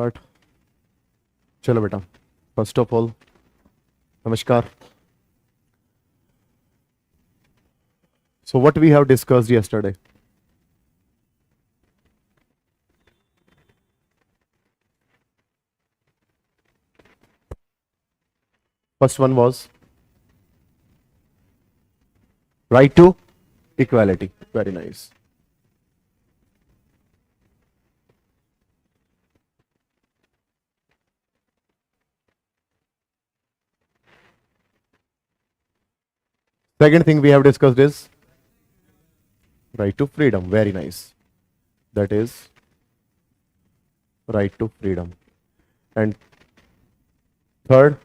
Start. चलो बेटा, first of all नमस्कार। So what we have discussed yesterday? First one was right to equality. Very nice. Second thing we have discussed is right to freedom. Very nice. That is right to freedom. And third,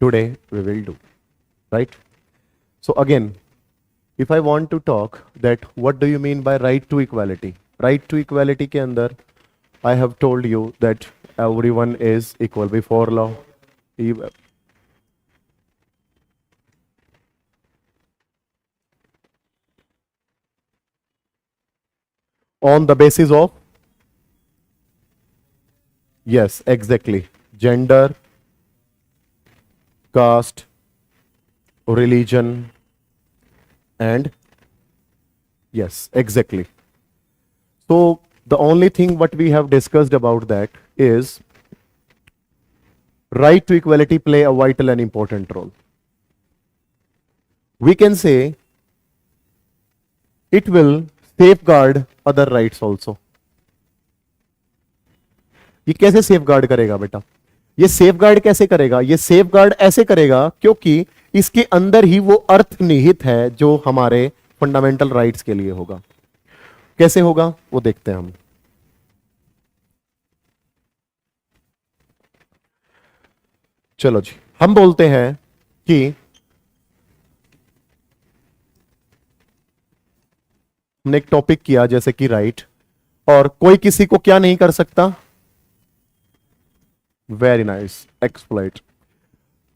today we will do. Right? So again, if I want to talk that what do you mean by right to equality? Right to equality के अंदर I have told you that everyone is equal before law. On the basis of, yes, exactly, gender, caste, religion, and yes, exactly. So the only thing what we have discussed about that is right to equality play a vital and important role. We can say it will safeguard other rights also. ये कैसे safeguard करेगा बेटा? ये safeguard कैसे करेगा? ये safeguard ऐसे करेगा क्योंकि इसके अंदर ही वो अर्थ निहित है जो हमारे फंडामेंटल राइट्स के लिए होगा। कैसे होगा वो देखते हैं हम। चलो जी, हम बोलते हैं कि हमने एक टॉपिक किया जैसे कि राइट, और कोई किसी को क्या नहीं कर सकता? Very nice, exploit.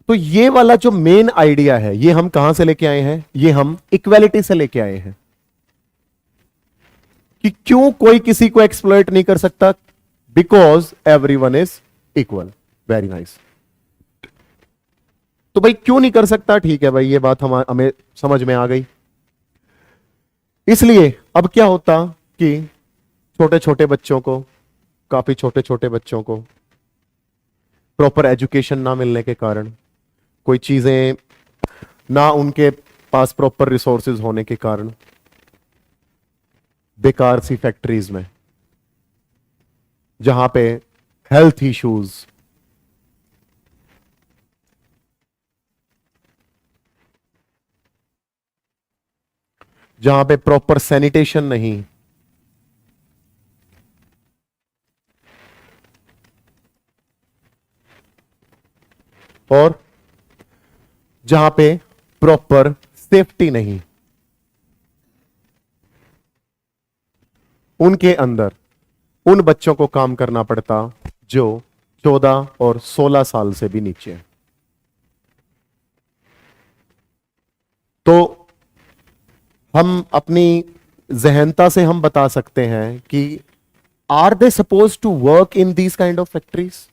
तो ये वाला जो मेन आइडिया है ये हम कहां से लेके आए हैं? ये हम इक्वालिटी से लेके आए हैं कि क्यों कोई किसी को एक्सप्लॉइट नहीं कर सकता? Because everyone is equal. Very nice. तो भाई क्यों नहीं कर सकता? ठीक है भाई, ये बात हमें समझ में आ गई। इसलिए अब क्या होता कि छोटे छोटे बच्चों को, काफी छोटे छोटे बच्चों को प्रॉपर एजुकेशन ना मिलने के कारण, कोई चीजें ना उनके पास प्रॉपर रिसोर्सेज होने के कारण, बेकार सी फैक्ट्रीज में जहां पे हेल्थ इश्यूज, जहां पे प्रॉपर सैनिटेशन नहीं, और जहां पे प्रॉपर सेफ्टी नहीं, उनके अंदर उन बच्चों को काम करना पड़ता जो 14 और 16 साल से भी नीचे हैं। तो हम अपनी जहनता से हम बता सकते हैं कि are they suppose to work in these kind of factories?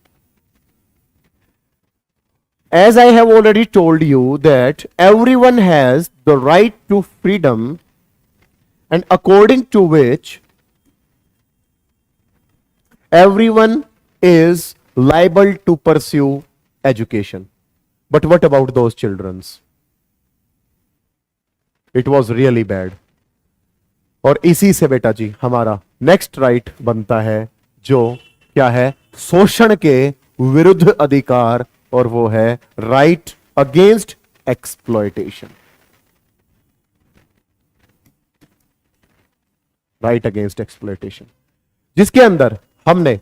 As I have already told you that everyone has the right to freedom, and according to which everyone is liable to pursue education. But what about those children? It was really bad. और इसी से बेटा जी हमारा next right बनता है जो क्या है? शोषण के विरुद्ध अधिकार, और वो है right against exploitation. Right against exploitation, जिसके अंदर हमने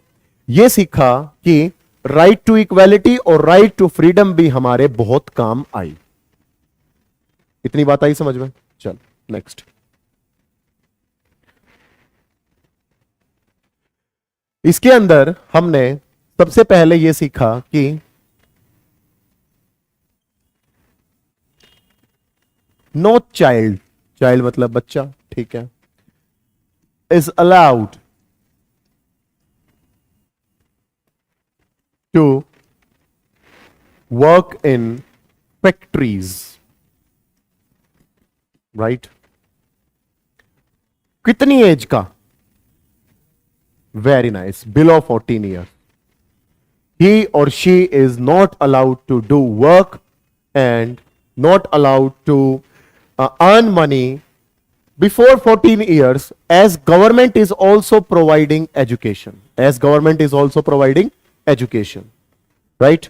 ये सीखा कि राइट टू इक्वालिटी और राइट टू फ्रीडम भी हमारे बहुत काम आई। इतनी बात आई समझ में? चल नेक्स्ट। इसके अंदर हमने सबसे पहले यह सीखा कि नो चाइल्ड, चाइल्ड मतलब बच्चा, ठीक है, is allowed to work in factories, right? कितनी एज का? Very nice, below 14 year. He or she is not allowed to do work and not allowed to earn money before 14 years, as government is also providing education. As government is also providing education, right?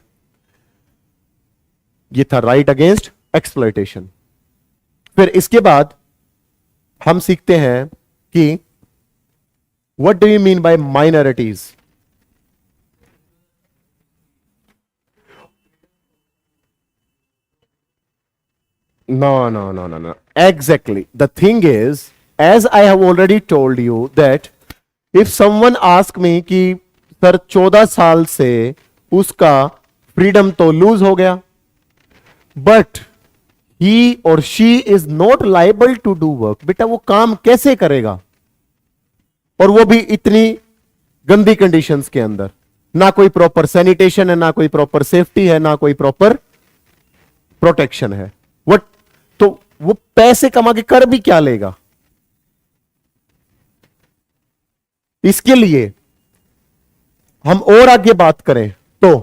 ये था right against exploitation. फिर इसके बाद हम सीखते हैं कि what do you mean by minorities. No. Exactly. The thing is, as I have already told you that if someone ask me कि सर 14 साल से उसका फ्रीडम तो लूज हो गया, but he or she is not liable to do work. बेटा वो काम कैसे करेगा, और वो भी इतनी गंदी कंडीशंस के अंदर. ना कोई प्रॉपर सैनिटेशन है, ना कोई प्रॉपर सेफ्टी है, ना कोई प्रॉपर प्रोटेक्शन है. वट तो वो पैसे कमा के कर भी क्या लेगा? इसके लिए हम और आगे बात करें तो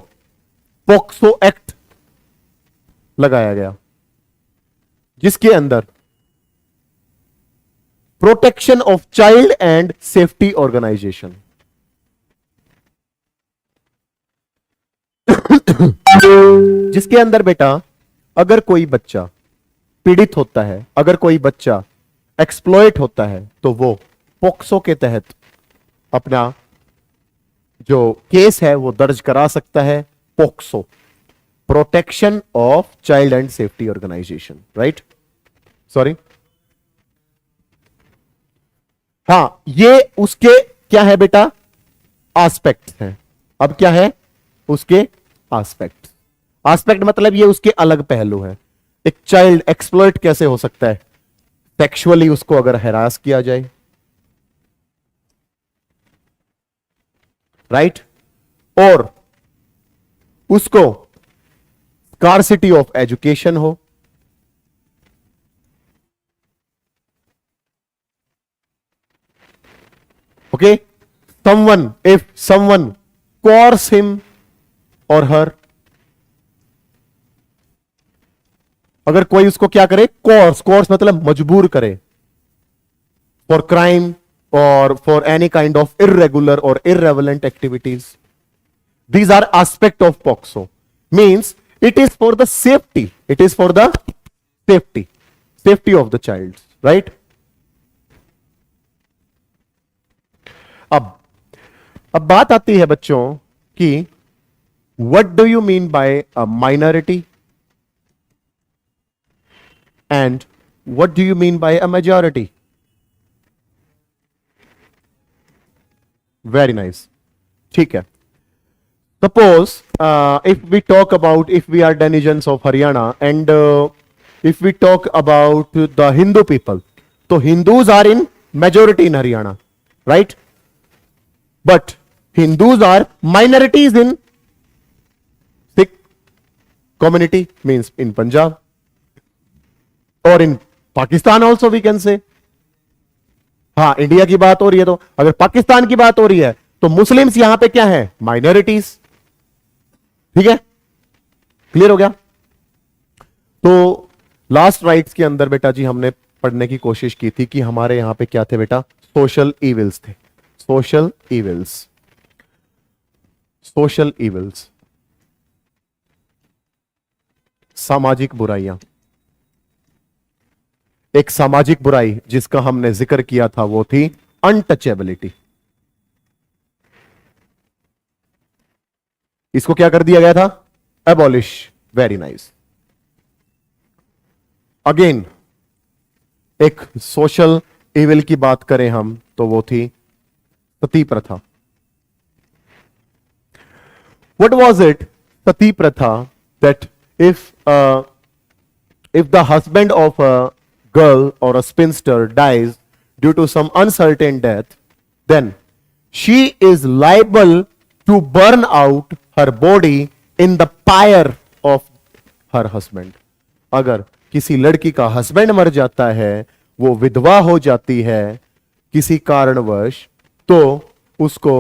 पॉक्सो एक्ट लगाया गया, जिसके अंदर protection of child and safety organisation. जिसके अंदर बेटा अगर कोई बच्चा पीड़ित होता है, अगर कोई बच्चा एक्सप्लॉइट होता है, तो वो पॉक्सो के तहत अपना जो केस है वो दर्ज करा सकता है. POCSO, protection of child and safety organisation, right? Sorry, हां, ये उसके क्या है बेटा? एस्पेक्ट है. अब क्या है उसके एस्पेक्ट? एस्पेक्ट मतलब ये उसके अलग पहलू है. एक चाइल्ड एक्सप्लॉइट कैसे हो सकता है? सेक्सुअली उसको अगर हैरास किया जाए, राइट? और उसको स्कार्सिटी ऑफ एजुकेशन हो, okay? if someone coerce him or her, अगर कोई उसको क्या करे? कोर्स मतलब मजबूर करे, फॉर क्राइम और for any kind of irregular और irrelevant activities. These are aspect of POCSO. Means it is for the safety. It is for the safety of the child, right? अब बात आती है बच्चों कि what do you mean by a minority and what do you mean by a majority? Very nice. ठीक है. Suppose if we talk about, if we are denizens of Haryana and if we talk about the Hindu people, so Hindus are in majority in Haryana, right? But Hindus are minorities in Sikh community, means in Punjab or in Pakistan also we can say. हाँ, India की बात हो रही है तो अगर पाकिस्तान की बात हो रही है तो मुस्लिम्स यहां पे क्या है? माइनॉरिटीज. ठीक है, क्लियर हो गया? तो लास्ट राइट्स के अंदर बेटा जी हमने पढ़ने की कोशिश की थी कि हमारे यहां पे क्या थे बेटा? सोशल इविल्स थे. सोशल इविल्स, सोशल इविल्स, सामाजिक बुराइयां. एक सामाजिक बुराई जिसका हमने जिक्र किया था वो थी अनटचेबिलिटी. इसको क्या कर दिया गया था? एबॉलिश. Very nice. अगेन एक सोशल इविल की बात करें हम तो वो थी सती प्रथा. What was it? सती प्रथा that if the husband of a girl or a spinster dies due to some uncertain death, then she is liable to burn out her body in the pyre of her husband. अगर किसी लड़की का husband मर जाता है, वो विधवा हो जाती है किसी कारणवश, तो उसको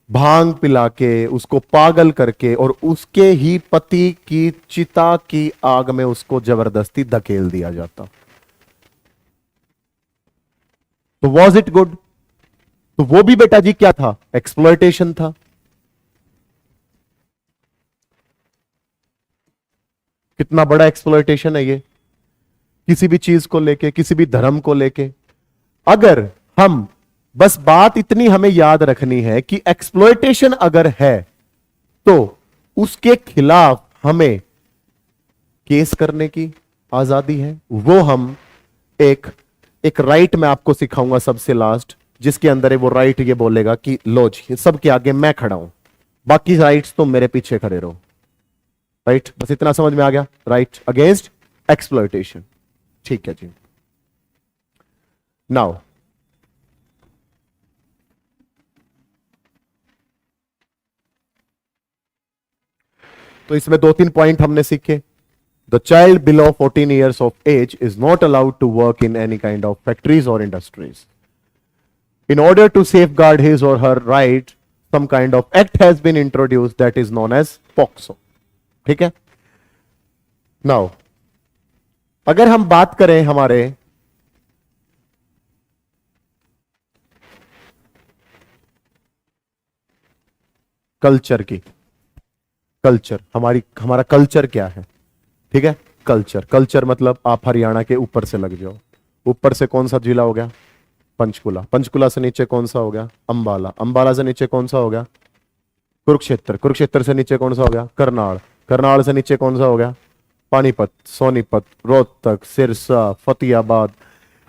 भांग पिला के, उसको पागल करके और उसके ही पति की चिता की आग में उसको जबरदस्ती धकेल दिया जाता। तो वॉज इट गुड? तो वो भी बेटा जी क्या था? एक्सप्लॉयटेशन था। कितना बड़ा एक्सप्लॉयटेशन है ये, किसी भी चीज को लेके, किसी भी धर्म को लेके। अगर हम बस बात इतनी हमें याद रखनी है कि एक्सप्लॉयटेशन अगर है तो उसके खिलाफ हमें केस करने की आजादी है। वो हम एक राइट मैं आपको सिखाऊंगा सबसे लास्ट, जिसके अंदर है वो राइट ये बोलेगा कि लो जी सबके आगे मैं खड़ा हूं, बाकी राइट्स तो मेरे पीछे खड़े रहो। राइट, बस इतना समझ में आ गया? Right against exploitation. ठीक है जी। नाउ तो इसमें 2-3 पॉइंट हमने सीखे। The child below 14 years of age is not allowed to work in any kind of factories or industries. In order to safeguard his or her right, some kind of act has been introduced that is known as POCSO. ठीक है? Now, अगर हम बात करें हमारे culture की, culture हमारा culture क्या है? ठीक है, कल्चर मतलब आप हरियाणा के ऊपर से लग जाओ। ऊपर से कौन सा जिला हो गया? पंचकुला। पंचकुला से नीचे कौन सा हो गया? अंबाला। अंबाला से नीचे कौन सा हो गया? कुरुक्षेत्र। कुरुक्षेत्र से नीचे कौन सा हो गया? करनाल। करनाल से नीचे कौन सा हो गया? पानीपत, सोनीपत, रोहतक, सिरसा, फतेहाबाद।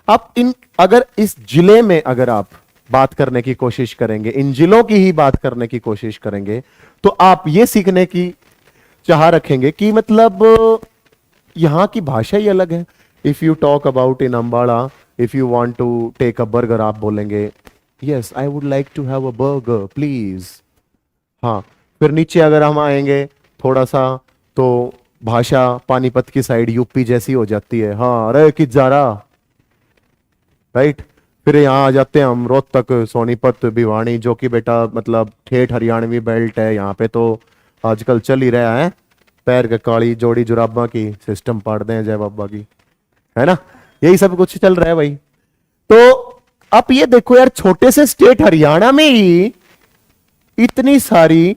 आप अगर इस जिले में अगर आप बात करने की कोशिश करेंगे, इन जिलों की ही बात करने की कोशिश करेंगे, तो आप ये सीखने की चाह रखेंगे कि मतलब यहां की भाषा ही अलग है। If you talk about in Ambala, if you want to take a burger, आप बोलेंगे yes I would like to have a burger please. हाँ, फिर नीचे अगर हम आएंगे थोड़ा सा तो भाषा पानीपत की साइड यूपी जैसी हो जाती है। हाँ, अरे कि जा रहा। राइट, फिर यहाँ आ जाते हैं हम रोहतक, सोनीपत, भिवानी, जो कि बेटा मतलब ठेठ हरियाणवी बेल्ट है। यहाँ पे तो आजकल चल ही रहा है पैर के काली जोड़ी जुराबा की सिस्टम पाड़ दें जय बाबा की, है ना? यही सब कुछ चल रहा है भाई। तो आप ये देखो यार, छोटे से स्टेट हरियाणा में ही इतनी सारी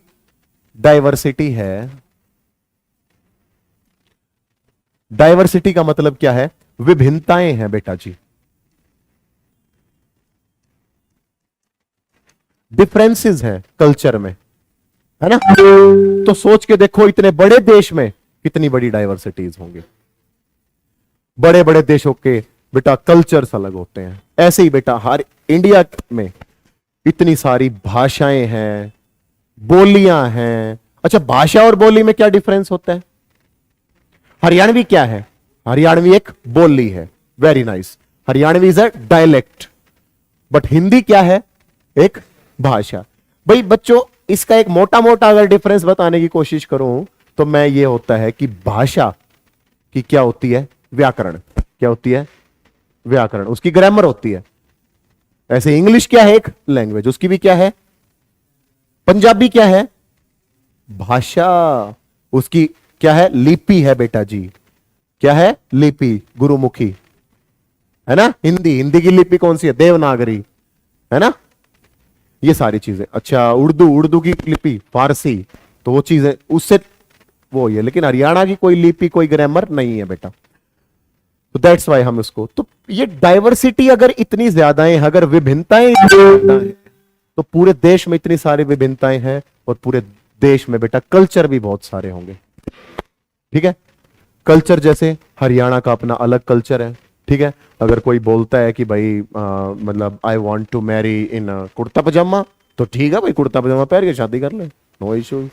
डाइवर्सिटी है। डाइवर्सिटी का मतलब क्या है? विभिन्नताएं हैं बेटा जी, डिफरेंसेस है कल्चर में, है ना? तो सोच के देखो इतने बड़े देश में कितनी बड़ी डाइवर्सिटीज होंगी। बड़े बड़े देशों के बेटा कल्चर्स अलग होते हैं। ऐसे ही बेटा हर इंडिया में इतनी सारी भाषाएं हैं, बोलियां हैं। अच्छा, भाषा और बोली में क्या डिफरेंस होता है? हरियाणवी क्या है? हरियाणवी एक बोली है। Very nice. Haryanvi is a dialect. But Hindi क्या है? एक भाषा। भाई बच्चों, इसका एक मोटा मोटा अगर डिफरेंस बताने की कोशिश करूं तो मैं ये होता है कि भाषा की क्या होती है? व्याकरण। क्या होती है? व्याकरण। उसकी ग्रामर होती है। ऐसे इंग्लिश क्या है? एक लैंग्वेज, उसकी भी क्या है? पंजाबी क्या है? भाषा। उसकी क्या है? लिपि है बेटा जी। क्या है? लिपि, गुरुमुखी, है ना? हिंदी की लिपि कौन सी है? देवनागरी, है ना? ये सारी चीजें। अच्छा, उर्दू की लिपि फारसी, तो वो चीजें उससे वो ये। लेकिन हरियाणा की कोई लिपि, कोई ग्रामर नहीं है बेटा। तो दैट्स वाई हम उसको, तो ये डाइवर्सिटी अगर इतनी ज्यादा है, अगर विभिन्नताएं तो पूरे देश में इतनी सारी विभिन्नताएं हैं और पूरे देश में बेटा कल्चर भी बहुत सारे होंगे। ठीक है, कल्चर जैसे हरियाणा का अपना अलग कल्चर है। ठीक है, अगर कोई बोलता है कि भाई मतलब आई वांट टू मैरी इन कुर्ता पजामा, तो ठीक है भाई, कुर्ता पजामा पहन के शादी कर ले, नो इशू।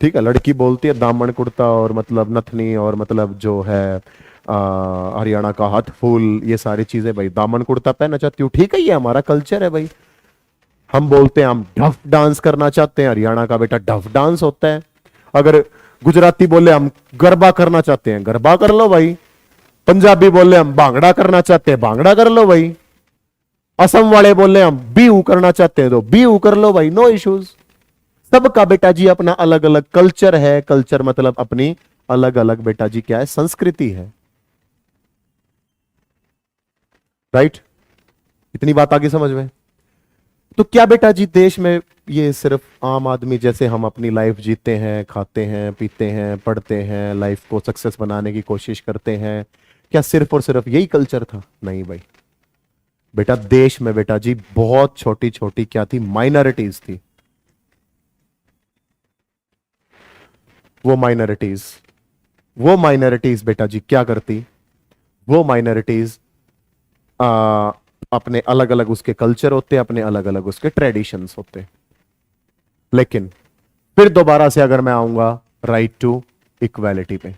ठीक है, लड़की बोलती है दामन कुर्ता और मतलब नथनी और मतलब जो है हरियाणा का हाथ फूल, ये सारी चीजें, भाई दामन कुर्ता पहनना चाहती हूँ, ठीक है, ये हमारा कल्चर है भाई। हम बोलते हैं हम ढफ डांस करना चाहते हैं, हरियाणा का बेटा ढफ डांस होता है। अगर गुजराती बोले हम गरबा करना चाहते हैं, गरबा कर लो भाई। पंजाबी बोले हम भांगड़ा करना चाहते हैं, भांगड़ा कर लो भाई। असम वाले बोले हम बीहू करना चाहते हैं तो बीहू कर लो भाई, नो इश्यूज। सबका बेटा जी अपना अलग अलग कल्चर है। कल्चर मतलब अपनी अलग अलग बेटा जी क्या है, संस्कृति है। राइट, इतनी बात आगे समझ में। तो क्या बेटा जी देश में ये सिर्फ आम आदमी जैसे हम अपनी लाइफ जीते हैं, खाते हैं, पीते हैं, पढ़ते हैं, लाइफ को सक्सेस बनाने की कोशिश करते हैं, क्या सिर्फ और सिर्फ यही कल्चर था? नहीं भाई बेटा, देश में बेटा जी बहुत छोटी छोटी क्या थी, माइनॉरिटीज थी। वो माइनॉरिटीज बेटा जी क्या करती, वो माइनॉरिटीज अपने अलग अलग उसके कल्चर होते, अपने अलग अलग उसके ट्रेडिशंस होते। लेकिन फिर दोबारा से अगर मैं आऊंगा राइट टू इक्वालिटी पे,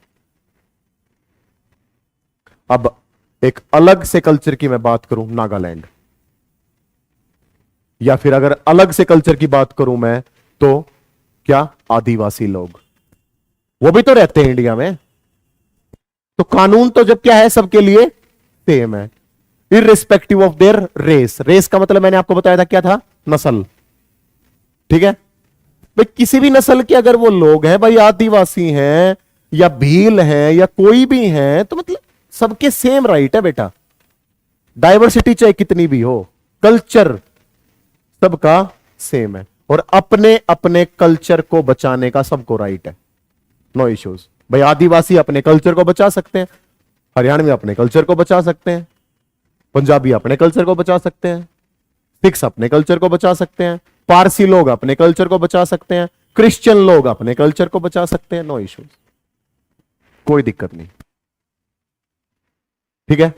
अब एक अलग से कल्चर की मैं बात करूं, नागालैंड, या फिर अगर अलग से कल्चर की बात करूं मैं तो क्या, आदिवासी लोग, वो भी तो रहते हैं इंडिया में। तो कानून तो जब क्या है सबके लिए सेम है, irrespective of their race. Race का मतलब मैंने आपको बताया था क्या था, नस्ल। ठीक है भाई, किसी भी नस्ल के अगर वो लोग हैं भाई, आदिवासी हैं या भील हैं या कोई भी हैं, तो मतलब सबके सेम राइट है बेटा। डाइवर्सिटी चाहे कितनी भी हो, कल्चर सबका सेम है, और अपने अपने कल्चर को बचाने का सबको राइट है, नो इश्यूज। भाई आदिवासी अपने कल्चर को बचा सकते हैं, हरियाणा में अपने कल्चर को बचा सकते हैं, पंजाबी अपने कल्चर को बचा सकते हैं, सिख्स अपने कल्चर को बचा सकते हैं, पारसी लोग अपने कल्चर को बचा सकते हैं, क्रिश्चियन लोग अपने कल्चर को बचा सकते हैं, नो इश्यूज, कोई दिक्कत नहीं। ठीक है,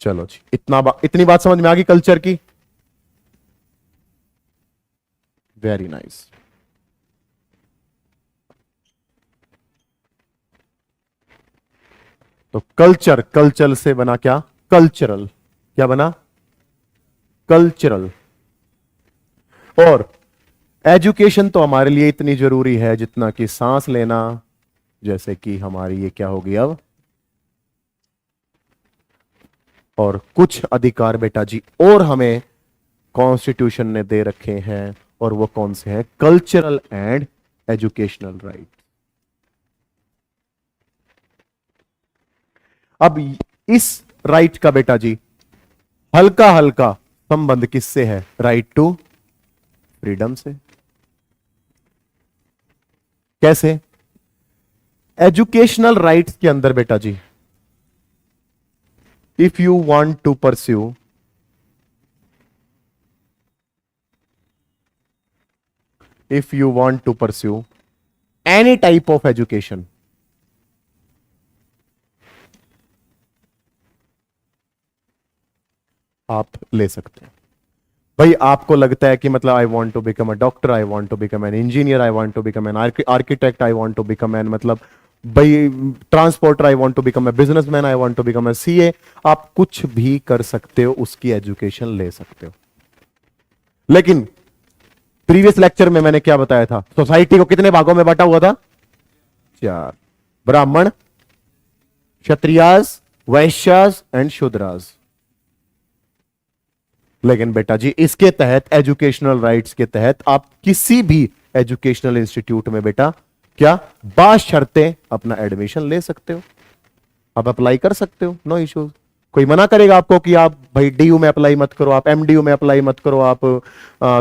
चलो जी, इतनी बात समझ में आ गई कल्चर की। Very nice. तो कल्चर से बना क्या, कल्चरल। क्या बना, कल्चरल। और एजुकेशन तो हमारे लिए इतनी जरूरी है जितना कि सांस लेना, जैसे कि हमारी ये क्या होगी अब, और कुछ अधिकार बेटा जी और हमें कॉन्स्टिट्यूशन ने दे रखे हैं, और वो कौन से हैं, कल्चरल एंड एजुकेशनल राइट। अब इस राइट का बेटा जी हल्का हल्का संबंध किससे है, राइट टू फ्रीडम से। कैसे, एजुकेशनल राइट्स के अंदर बेटा जी, if you want to pursue any type of education, आप ले सकते हैं। भाई आपको लगता है कि मतलब I want to become a doctor, I want to become an engineer, I want to become an architect, I want to become an मतलब भाई transporter, I want to become a businessman, I want to become a CA. आप कुछ भी कर सकते हो, उसकी education ले सकते हो। लेकिन प्रीवियस लेक्चर में मैंने क्या बताया था, सोसाइटी को कितने भागों में बांटा हुआ था, 4, ब्राह्मण, क्षत्रियास, वैश्यास एंड शूद्रास। लेकिन बेटा जी इसके तहत, एजुकेशनल राइट्स के तहत, आप किसी भी एजुकेशनल इंस्टीट्यूट में बेटा क्या, बाशर्ते अपना एडमिशन ले सकते हो, आप अप्लाई कर सकते हो, नो इश्यूज। कोई मना करेगा आपको कि आप भाई डीयू में अप्लाई मत करो, आप एमडीयू में अप्लाई मत करो, आप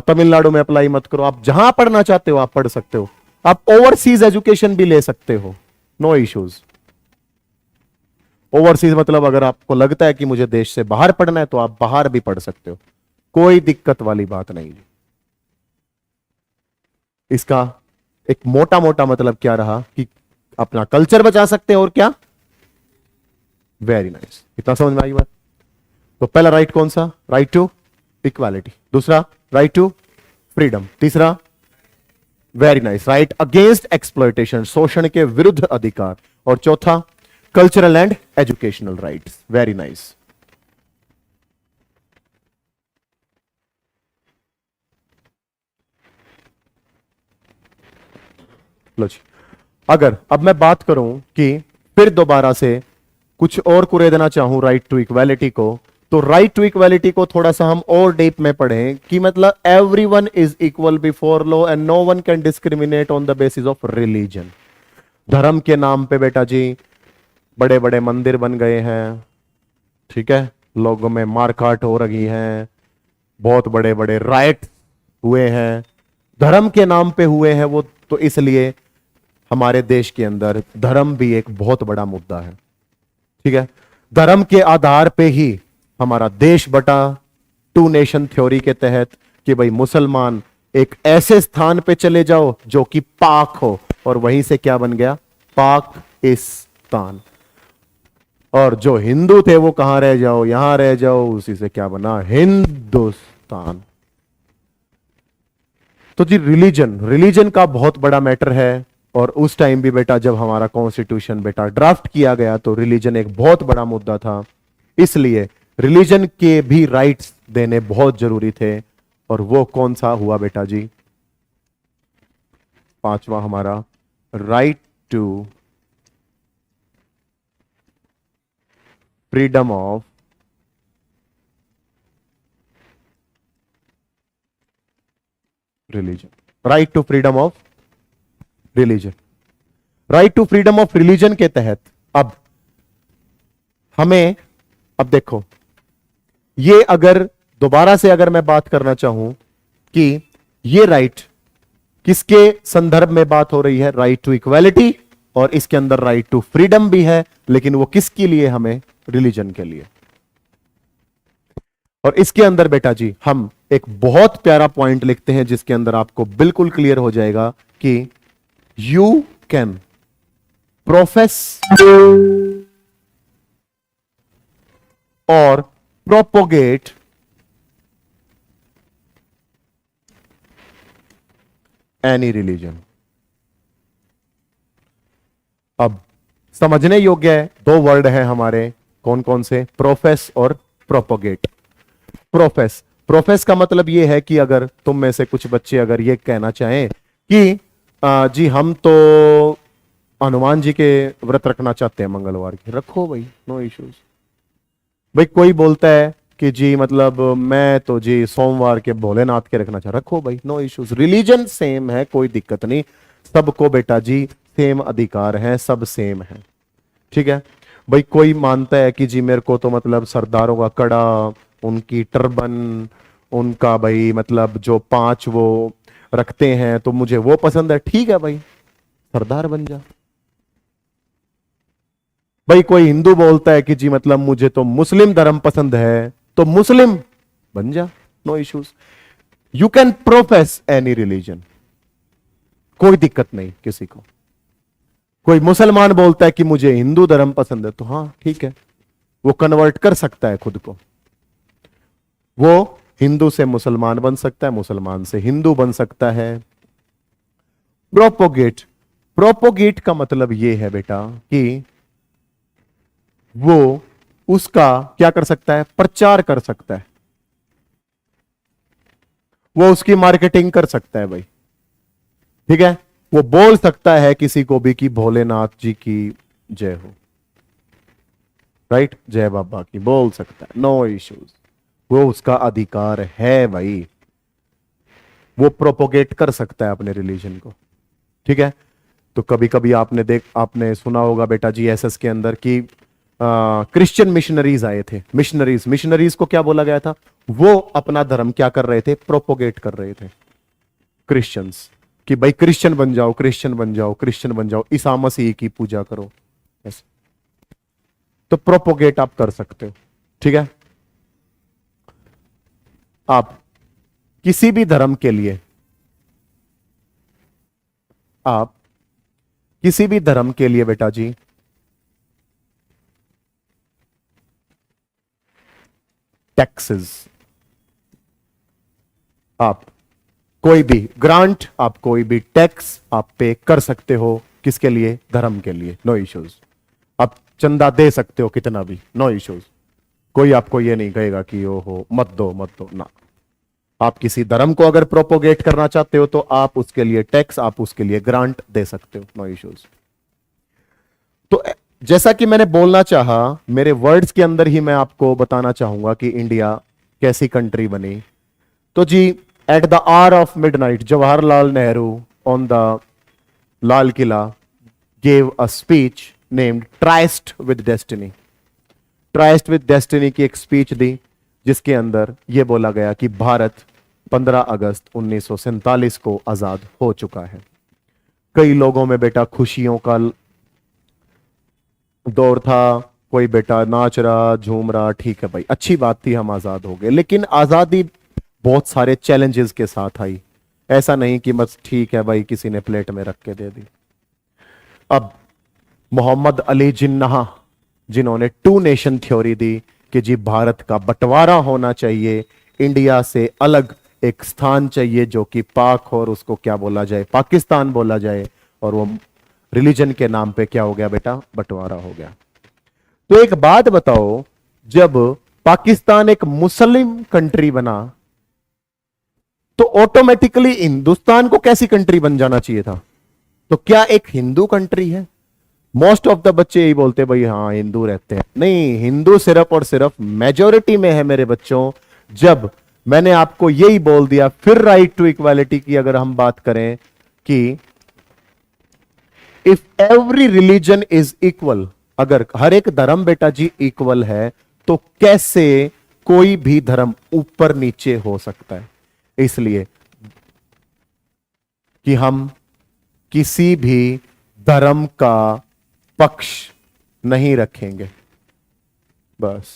तमिलनाडु में अप्लाई मत करो, आप जहां पढ़ना चाहते हो आप पढ़ सकते हो, आप ओवरसीज एजुकेशन भी ले सकते हो, नो इश्यूज। ओवरसीज मतलब अगर आपको लगता है कि मुझे देश से बाहर पढ़ना है तो आप बाहर भी पढ़ सकते हो, कोई दिक्कत वाली बात नहीं। इसका एक मोटा मोटा मतलब क्या रहा कि अपना कल्चर बचा सकते हैं, और क्या, वेरी नाइस। इतना समझ में आई बात। तो पहला राइट कौन सा, राइट टू इक्वालिटी, दूसरा राइट टू फ्रीडम, तीसरा very nice right against exploitation, शोषण के विरुद्ध अधिकार, और चौथा cultural and educational rights, very nice. लो जी, अगर अब मैं बात करूं कि फिर दोबारा से कुछ और कुरेदना चाहूं राइट टू इक्वालिटी को, तो राइट टू इक्वालिटी को थोड़ा सा हम और डीप में पढ़ें कि मतलब everyone is equal before law and no one can discriminate on the basis of religion. धर्म के नाम पे बेटा जी बड़े बड़े मंदिर बन गए हैं, ठीक है, लोगों में मारकाट हो रही है, बहुत बड़े बड़े राइट हुए हैं, धर्म के नाम पे हुए हैं वो, तो इसलिए हमारे देश के अंदर धर्म भी एक बहुत बड़ा मुद्दा है, ठीक है। धर्म के आधार पे ही हमारा देश बटा, टू नेशन थ्योरी के तहत, कि भाई मुसलमान एक ऐसे स्थान पे चले जाओ जो कि पाक हो, और वहीं से क्या बन गया, पाकिस्तान। और जो हिंदू थे वो कहां रह जाओ, यहां रह जाओ, उसी से क्या बना, हिंदुस्तान। तो जी रिलीजन का बहुत बड़ा मैटर है, और उस टाइम भी बेटा जब हमारा कॉन्स्टिट्यूशन बेटा ड्राफ्ट किया गया तो रिलीजन एक बहुत बड़ा मुद्दा था, इसलिए रिलीजन के भी राइट्स देने बहुत जरूरी थे। और वो कौन सा हुआ बेटा जी, पांचवा हमारा right to freedom of religion. Right to freedom of religion, right to freedom of religion के तहत अब हमें, अब देखो, ये अगर दोबारा से अगर मैं बात करना चाहूं कि ये राइट किसके संदर्भ में बात हो रही है, राइट टू इक्वालिटी, और इसके अंदर राइट टू फ्रीडम भी है, लेकिन वो किसके लिए, हमें रिलीजन के लिए। और इसके अंदर बेटा जी हम एक बहुत प्यारा पॉइंट लिखते हैं जिसके अंदर आपको बिल्कुल क्लियर हो जाएगा कि यू कैन प्रोफेस और प्रोपोगेट एनी रिलीजन। अब समझने योग्य है, दो वर्ड हैं हमारे, कौन कौन से, प्रोफेस और प्रोपोगेट। प्रोफेस का मतलब यह है कि अगर तुम में से कुछ बच्चे अगर ये कहना चाहें कि जी हम तो हनुमान जी के व्रत रखना चाहते हैं मंगलवार के, रखो भाई, नो इश्यूज। भाई कोई बोलता है कि जी मतलब मैं तो जी सोमवार के भोलेनाथ के रखना चाह, रखो भाई, नो इश्यूज। रिलीजन सेम है, कोई दिक्कत नहीं, सबको बेटा जी सेम अधिकार है, सब सेम है, ठीक है। भाई कोई मानता है कि जी मेरे को तो मतलब सरदारों का कड़ा, उनकी टर्बन, उनका भाई मतलब जो 5 वो रखते हैं तो मुझे वो पसंद है, ठीक है भाई, सरदार बन जा। भाई कोई हिंदू बोलता है कि जी मतलब मुझे तो मुस्लिम धर्म पसंद है, तो मुस्लिम बन जा, no issues. You can profess any religion, कोई दिक्कत नहीं किसी को। कोई मुसलमान बोलता है कि मुझे हिंदू धर्म पसंद है, तो हां ठीक है, वो कन्वर्ट कर सकता है खुद को, वो हिंदू से मुसलमान बन सकता है, मुसलमान से हिंदू बन सकता है। प्रोपोगेट का मतलब यह है बेटा कि वो उसका क्या कर सकता है, प्रचार कर सकता है, वो उसकी मार्केटिंग कर सकता है भाई, ठीक है। वो बोल सकता है किसी को भी कि भोलेनाथ जी की जय हो, राइट, जय बाबा की बोल सकता है, नो इश्यूज, वो उसका अधिकार है भाई, वो प्रोपोगेट कर सकता है अपने रिलीजन को, ठीक है। तो कभी कभी आपने सुना होगा बेटा जी एसएस के अंदर कि क्रिश्चियन मिशनरीज आए थे, मिशनरीज को क्या बोला गया था, वो अपना धर्म क्या कर रहे थे, प्रोपोगेट कर रहे थे, क्रिश्चियंस, कि भाई क्रिश्चियन बन जाओ, क्रिश्चियन बन जाओ, क्रिश्चियन बन जाओ, ईसा मसीह की पूजा करो, ऐसे। तो प्रोपोगेट आप कर सकते हो, ठीक है। आप किसी भी धर्म के लिए, आप किसी भी धर्म के लिए बेटा जी टैक्सेस, आप कोई भी ग्रांट, आप कोई भी टैक्स आप पे कर सकते हो, किसके लिए, धर्म के लिए, नो इश्यूज। आप चंदा दे सकते हो कितना भी, नो इश्यूज, कोई आपको ये नहीं कहेगा कि ओ हो मत दो ना। आप किसी धर्म को अगर प्रोपोगेट करना चाहते हो तो आप उसके लिए टैक्स, आप उसके लिए ग्रांट दे सकते हो, नो इश्यूज। तो जैसा कि मैंने बोलना चाहा, मेरे वर्ड्स के अंदर ही मैं आपको बताना चाहूंगा कि इंडिया कैसी कंट्री बनी। तो जी, at the hour of midnight Jawaharlal Nehru on the Lal Qila gave a speech named Tryst with Destiny। Tryst with destiny की एक स्पीच दी जिसके अंदर यह बोला गया कि भारत 15 अगस्त 1947 को आजाद हो चुका है। कई लोगों में बेटा खुशियों का दौर था, कोई बेटा नाच रहा झूम रहा, ठीक है भाई, अच्छी बात थी, हम आजाद हो गए। लेकिन आजादी बहुत सारे चैलेंजेस के साथ आई। ऐसा नहीं कि बस ठीक है भाई किसी ने प्लेट में रख के दे दी। अब मोहम्मद अली जिन्नाह जिन्होंने टू नेशन थ्योरी दी कि जी भारत का बंटवारा होना चाहिए, इंडिया से अलग एक स्थान चाहिए जो कि पाक और उसको क्या बोला जाए, पाकिस्तान बोला जाए, और वो रिलीजन के नाम पे क्या हो गया बेटा, बंटवारा हो गया। तो एक बात बताओ, जब पाकिस्तान एक मुस्लिम कंट्री बना तो ऑटोमेटिकली हिंदुस्तान को कैसी कंट्री बन जाना चाहिए था? तो क्या एक हिंदू कंट्री है? मोस्ट ऑफ द बच्चे यही बोलते भाई हाँ हिंदू रहते हैं। नहीं, हिंदू सिर्फ और सिर्फ मेजोरिटी में है मेरे बच्चों। जब मैंने आपको यही बोल दिया, फिर राइट टू इक्वालिटी की अगर हम बात करें कि if every religion is equal, अगर हर एक धर्म बेटा जी इक्वल है तो कैसे कोई भी धर्म ऊपर नीचे हो सकता है? इसलिए कि हम किसी भी धर्म का पक्ष नहीं रखेंगे, बस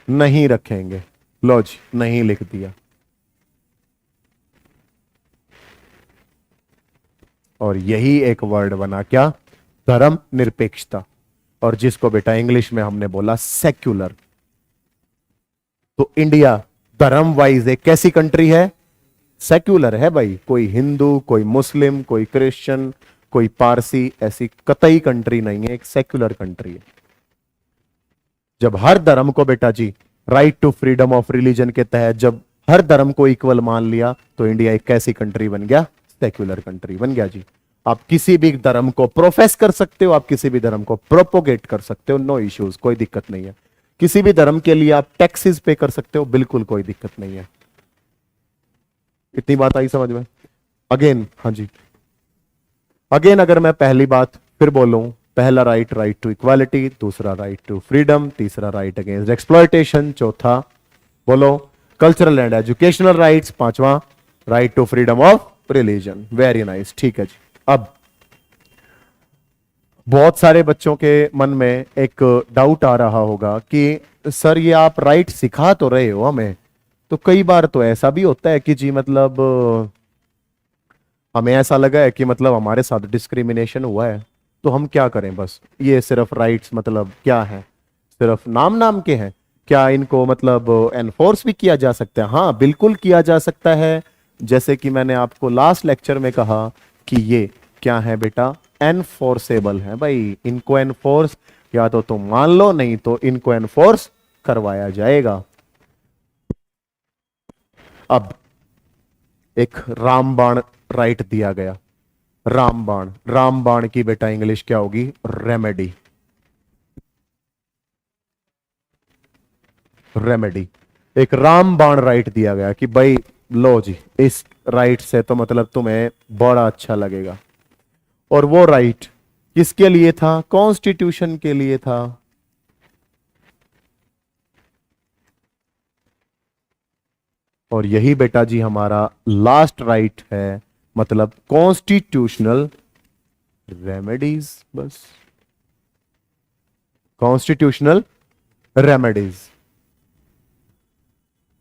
नहीं रखेंगे। लो जी, नहीं लिख दिया। और यही एक वर्ड बना क्या, धर्म निरपेक्षता, और जिसको बेटा इंग्लिश में हमने बोला सेक्युलर। तो इंडिया धर्म वाइज एक कैसी कंट्री है? सेक्युलर है भाई। कोई हिंदू, कोई मुस्लिम, कोई क्रिश्चियन, कोई पारसी, ऐसी कतई कंट्री नहीं है, एक सेक्युलर कंट्री है। जब हर धर्म को बेटा जी right to freedom of religion के तहत जब हर धर्म को इक्वल मान लिया तो इंडिया एक कैसी कंट्री बन गया? सेक्युलर कंट्री बन गया जी। आप किसी भी धर्म को प्रोफेस कर सकते हो, आप किसी भी धर्म को प्रोपोगेट कर सकते हो, नो इश्यूज, कोई दिक्कत नहीं है। किसी भी धर्म के लिए आप टैक्सेस पे कर सकते हो, बिल्कुल कोई दिक्कत नहीं है। इतनी बात आई समझ में? अगेन, हाँ जी, अगेन अगर मैं पहली बात फिर बोलूं, पहला राइट, राइट टू इक्वालिटी, दूसरा राइट टू फ्रीडम, तीसरा राइट अगेंस्ट एक्सप्लॉयटेशन, चौथा बोलो कल्चरल एंड एजुकेशनल राइट्स, पांचवा right to freedom of religion. Very nice, ठीक है जी। अब बहुत सारे बच्चों के मन में एक डाउट आ रहा होगा कि सर ये आप राइट सिखा तो रहे हो हमें, तो कई बार तो ऐसा भी होता है कि जी मतलब हमें ऐसा लगा है कि मतलब हमारे साथ डिस्क्रिमिनेशन हुआ है, तो हम क्या करें? बस ये सिर्फ राइट्स मतलब क्या है, सिर्फ नाम नाम के हैं क्या? इनको मतलब एनफोर्स भी किया जा सकता है? हाँ बिल्कुल किया जा सकता है। जैसे कि मैंने आपको लास्ट लेक्चर में कहा कि ये क्या है बेटा, एनफोर्सेबल है भाई। इनको एनफोर्स या तो तुम मान लो, नहीं तो इनको एनफोर्स करवाया जाएगा। अब एक रामबाण राइट दिया गया, रामबाण, रामबाण की बेटा इंग्लिश क्या होगी? रेमेडी। रेमेडी, एक रामबाण राइट दिया गया कि भाई लो जी, इस राइट से तो मतलब तुम्हें बड़ा अच्छा लगेगा। और वो राइट किसके लिए था? कॉन्स्टिट्यूशन के लिए था। और यही बेटा जी हमारा लास्ट राइट है, मतलब कॉन्स्टिट्यूशनल रेमेडीज, बस कॉन्स्टिट्यूशनल रेमेडीज।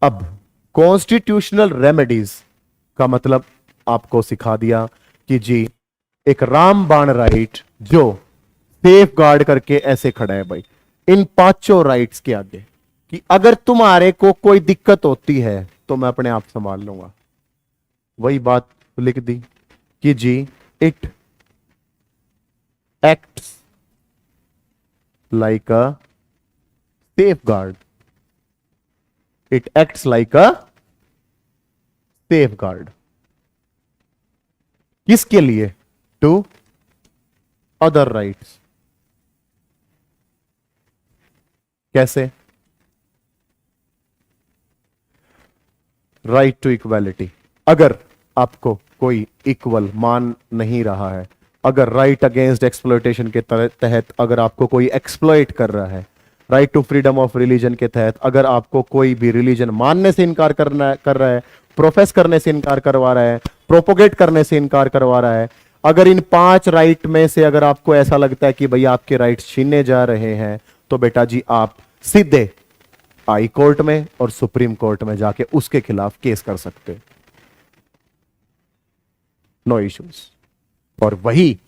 अब कॉन्स्टिट्यूशनल रेमेडीज का मतलब आपको सिखा दिया कि जी एक रामबाण राइट जो सेफ गार्ड करके ऐसे खड़ा है भाई इन पांचों राइट्स के आगे, कि अगर तुम्हारे को कोई दिक्कत होती है तो मैं अपने आप संभाल लूंगा। वही बात लिख दी कि जी it acts like a safeguard, it acts like a safeguard. किसके लिए? To other rights. कैसे? Right to equality. अगर आपको कोई इक्वल मान नहीं रहा है, अगर राइट अगेंस्ट एक्सप्लॉयटेशन के तहत अगर आपको कोई एक्सप्लॉइट कर रहा है, right to freedom of religion के तहत अगर आपको कोई भी रिलीजन मानने से इनकार कर रहा है, प्रोफेस करने से इनकार करवा रहा है, प्रोपोगेट करने से इनकार करवा रहा है, अगर इन 5 राइट में से अगर आपको ऐसा लगता है कि भैया आपके राइट्स छीनने जा रहे हैं, तो बेटा जी आप सीधे हाई कोर्ट में और सुप्रीम कोर्ट में जाके उसके खिलाफ केस कर सकते। No issues. और वही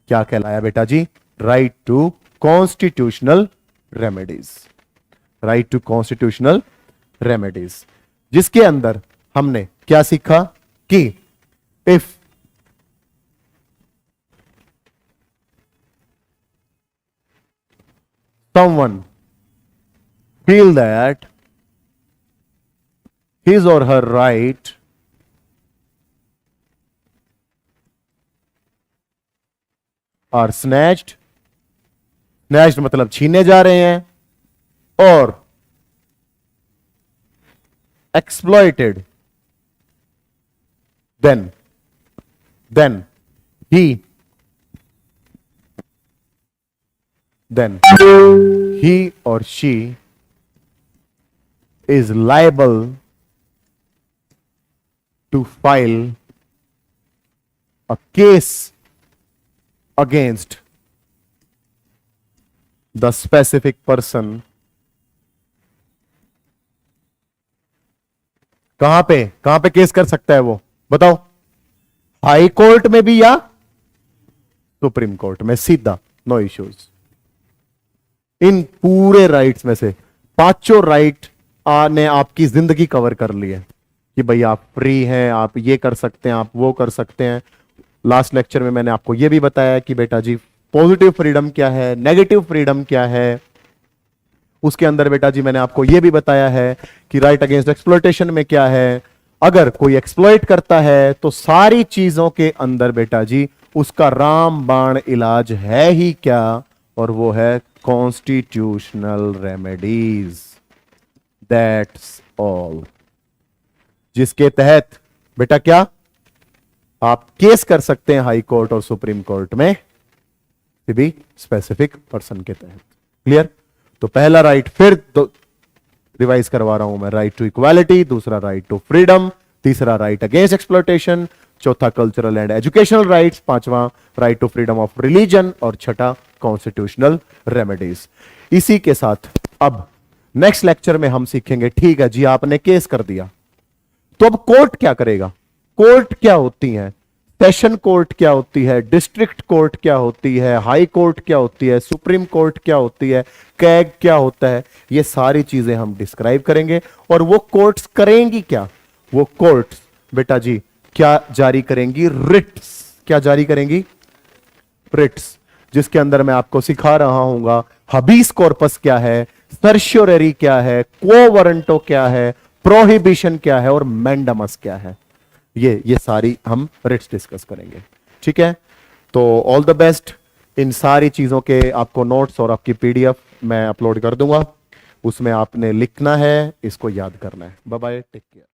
क्या कहलाया बेटा जी? Right to constitutional remedies. Right to constitutional remedies, जिसके अंदर हमने क्या सीखा कि if someone feel that his or her right are snatched मतलब छीने जा रहे हैं, और exploited, then he or she is liable to file a case against the specific person। कहां पे केस कर सकता है वो? बताओ। हाई कोर्ट में भी या सुप्रीम कोर्ट में? सीधा, नो इश्यूज। इन पूरे राइट्स में से 5 राइट ने आपकी जिंदगी कवर कर ली है कि भाई आप फ्री हैं, आप ये कर सकते हैं, आप वो कर सकते हैं। लास्ट लेक्चर में मैंने आपको ये भी बताया कि बेटा जी पॉजिटिव फ्रीडम क्या है, नेगेटिव फ्रीडम क्या है। उसके अंदर बेटा जी मैंने आपको ये भी बताया है कि राइट अगेंस्ट एक्सप्लॉयटेशन में क्या है। अगर कोई एक्सप्लॉइट करता है तो सारी चीजों के अंदर बेटा जी उसका रामबाण इलाज है ही क्या, और वो है कॉन्स्टिट्यूशनल रेमेडीज। That's all. जिसके तहत बेटा क्या आप केस कर सकते हैं हाई कोर्ट और सुप्रीम कोर्ट में भी स्पेसिफिक पर्सन के तहत। क्लियर? तो पहला राइट फिर रिवाइज करवा रहा हूं मैं, राइट टू इक्वालिटी, दूसरा राइट टू फ्रीडम, तीसरा राइट अगेंस्ट एक्सप्लॉयटेशन, चौथा कल्चरल एंड एजुकेशनल राइट्स, पांचवा right to freedom of religion, और छठा कॉन्स्टिट्यूशनल रेमेडीज। इसी के साथ अब नेक्स्ट लेक्चर में हम सीखेंगे, ठीक है जी आपने केस कर दिया, तो अब कोर्ट क्या करेगा? कोर्ट क्या होती है? सेशन कोर्ट क्या होती है? डिस्ट्रिक्ट कोर्ट क्या होती है? हाई कोर्ट क्या होती है? सुप्रीम कोर्ट क्या होती है? कैग क्या होता है? ये सारी चीजें हम डिस्क्राइब करेंगे। और वो कोर्ट्स करेंगी क्या? वो कोर्ट्स बेटा जी क्या जारी करेंगी? रिट्स। क्या जारी करेंगी? रिट्स, जिसके अंदर मैं आपको सिखा रहा हूंगा हबीस कॉर्पस क्या है, सर्शियोररी क्या है, क्वो वारंटो क्या है, प्रोहिबिशन क्या है, और मैंडामस क्या है। ये सारी हम रिट्स डिस्कस करेंगे। ठीक है, तो ऑल द बेस्ट। इन सारी चीजों के आपको नोट्स और आपकी पीडीएफ मैं अपलोड कर दूंगा, उसमें आपने लिखना है, इसको याद करना है। Bye bye, take care.